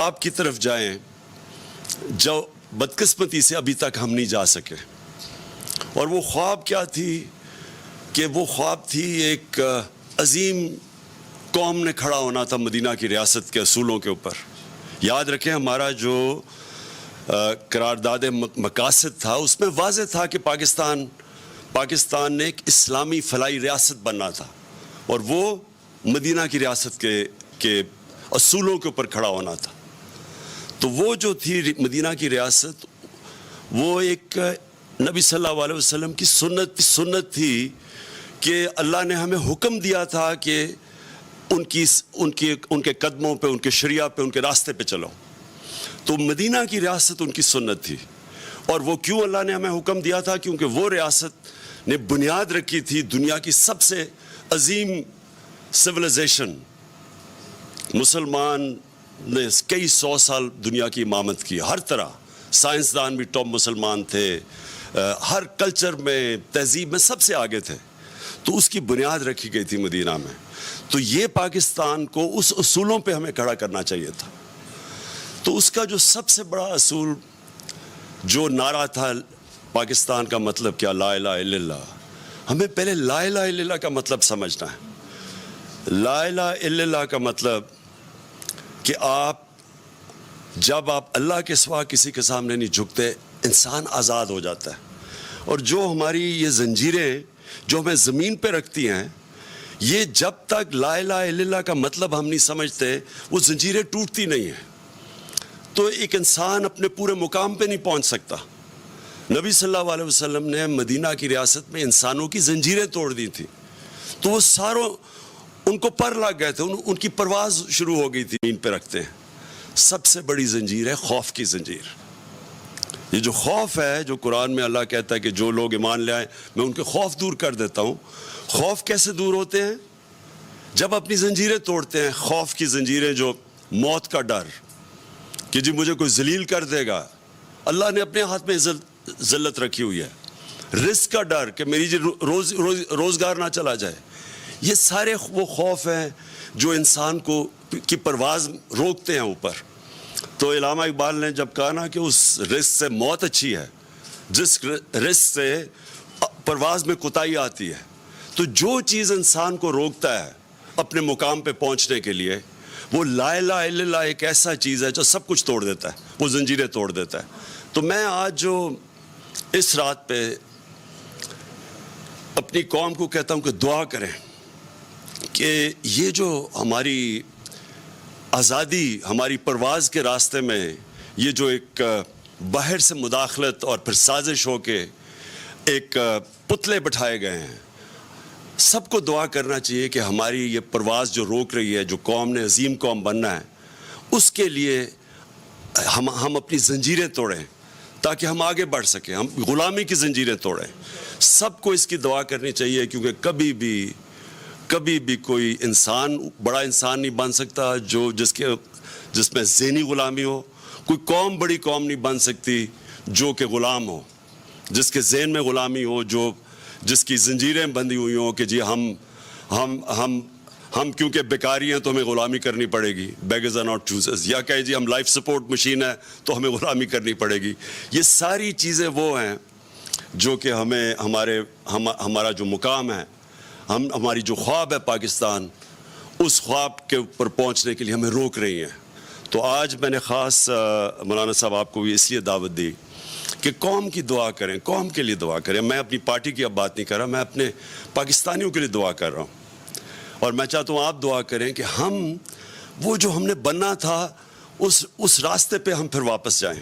آپ کی طرف جائیں جو بدقسمتی سے ابھی تک ہم نہیں جا سکے. اور وہ خواب کیا تھی کہ وہ خواب تھی ایک عظیم قوم نے کھڑا ہونا تھا مدینہ کی ریاست کے اصولوں کے اوپر. یاد رکھیں ہمارا جو قرارداد مقاصد تھا اس میں واضح تھا کہ پاکستان نے ایک اسلامی فلاحی ریاست بننا تھا اور وہ مدینہ کی ریاست کے اصولوں کے اوپر کھڑا ہونا تھا. تو وہ جو تھی مدینہ کی ریاست وہ ایک نبی صلی اللہ علیہ وسلم کی سنت تھی کہ اللہ نے ہمیں حکم دیا تھا کہ ان کے قدموں پہ، ان کے شریعہ پہ، ان کے راستے پہ چلو. تو مدینہ کی ریاست ان کی سنت تھی. اور وہ کیوں اللہ نے ہمیں حکم دیا تھا؟ کیونکہ وہ ریاست نے بنیاد رکھی تھی دنیا کی سب سے عظیم سویلائزیشن. مسلمان نے کئی 100 سال دنیا کی امامت کی. ہر طرح سائنسدان بھی ٹاپ مسلمان تھے، ہر کلچر میں، تہذیب میں سب سے آگے تھے. تو اس کی بنیاد رکھی گئی تھی مدینہ میں. تو یہ پاکستان کو اس اصولوں پہ ہمیں کھڑا کرنا چاہیے تھا. تو اس کا جو سب سے بڑا اصول جو نعرہ تھا پاکستان کا مطلب کیا؟ لا الہ الا اللہ. ہمیں پہلے لا الہ الا اللہ کا مطلب سمجھنا ہے. لا الہ الا اللہ کا مطلب کہ جب آپ اللہ کے سوا کسی کے سامنے نہیں جھکتے، انسان آزاد ہو جاتا ہے. اور جو ہماری یہ زنجیریں جو ہمیں زمین پہ رکھتی ہیں، یہ جب تک لا الہ الا اللہ کا مطلب ہم نہیں سمجھتے وہ زنجیریں ٹوٹتی نہیں ہیں. تو ایک انسان اپنے پورے مقام پہ نہیں پہنچ سکتا. نبی صلی اللہ علیہ وسلم نے مدینہ کی ریاست میں انسانوں کی زنجیریں توڑ دی تھی. تو وہ ان کو پر لگ گئے تھے، ان کی پرواز شروع ہو گئی تھی. زمین پہ رکھتے ہیں. سب سے بڑی زنجیر ہے خوف کی زنجیر. یہ جو خوف ہے، جو قرآن میں اللہ کہتا ہے کہ جو لوگ ایمان لے آئیں میں ان کے خوف دور کر دیتا ہوں. خوف کیسے دور ہوتے ہیں؟ جب اپنی زنجیریں توڑتے ہیں. خوف کی زنجیریں جو موت کا ڈر کہ جی مجھے کوئی ذلیل کر دے گا، اللہ نے اپنے ہاتھ میں ذلت رکھی ہوئی ہے. رزق کا ڈر کہ میری جی روزگار نہ چلا جائے. یہ سارے وہ خوف ہیں جو انسان کی پرواز روکتے ہیں اوپر. تو علامہ اقبال نے جب کہا نا کہ اس رزق سے موت اچھی ہے جس رزق سے پرواز میں کوتاہی آتی ہے. تو جو چیز انسان کو روکتا ہے اپنے مقام پہ پہنچنے کے لیے، وہ لا الہ الا اللہ ایک ایسا چیز ہے جو سب کچھ توڑ دیتا ہے، وہ زنجیریں توڑ دیتا ہے. تو میں آج جو اس رات پہ اپنی قوم کو کہتا ہوں کہ دعا کریں کہ یہ جو ہماری آزادی، ہماری پرواز کے راستے میں یہ جو ایک باہر سے مداخلت اور پھر سازش ہو کے ایک پتلے بٹھائے گئے ہیں، سب کو دعا کرنا چاہیے کہ ہماری یہ پرواز جو روک رہی ہے، جو قوم نے عظیم قوم بننا ہے، اس کے لیے ہم اپنی زنجیریں توڑیں تاکہ ہم آگے بڑھ سکیں. ہم غلامی کی زنجیریں توڑیں. سب کو اس کی دعا کرنی چاہیے کیونکہ کبھی بھی کوئی انسان بڑا انسان نہیں بن سکتا جس میں ذہنی غلامی ہو. کوئی قوم بڑی قوم نہیں بن سکتی جو کہ غلام ہو، جس کے ذہن میں غلامی ہو، جس کی زنجیریں بندھی ہوئی ہوں کہ جی ہم کیونکہ بیکاری ہیں تو ہمیں غلامی کرنی پڑے گی. Beggars are not choosers. یا کہیں جی ہم لائف سپورٹ مشین ہے تو ہمیں غلامی کرنی پڑے گی. یہ ساری چیزیں وہ ہیں جو کہ ہمارا جو مقام ہے، ہماری جو خواب ہے پاکستان، اس خواب کے اوپر پہنچنے کے لیے ہمیں روک رہی ہیں. تو آج میں نے خاص مولانا صاحب آپ کو بھی اس لیے دعوت دی کہ قوم کی دعا کریں، قوم کے لیے دعا کریں. میں اپنی پارٹی کی اب بات نہیں کر رہا، میں اپنے پاکستانیوں کے لیے دعا کر رہا ہوں. اور میں چاہتا ہوں آپ دعا کریں کہ وہ جو ہم نے بننا تھا اس راستے پہ ہم پھر واپس جائیں.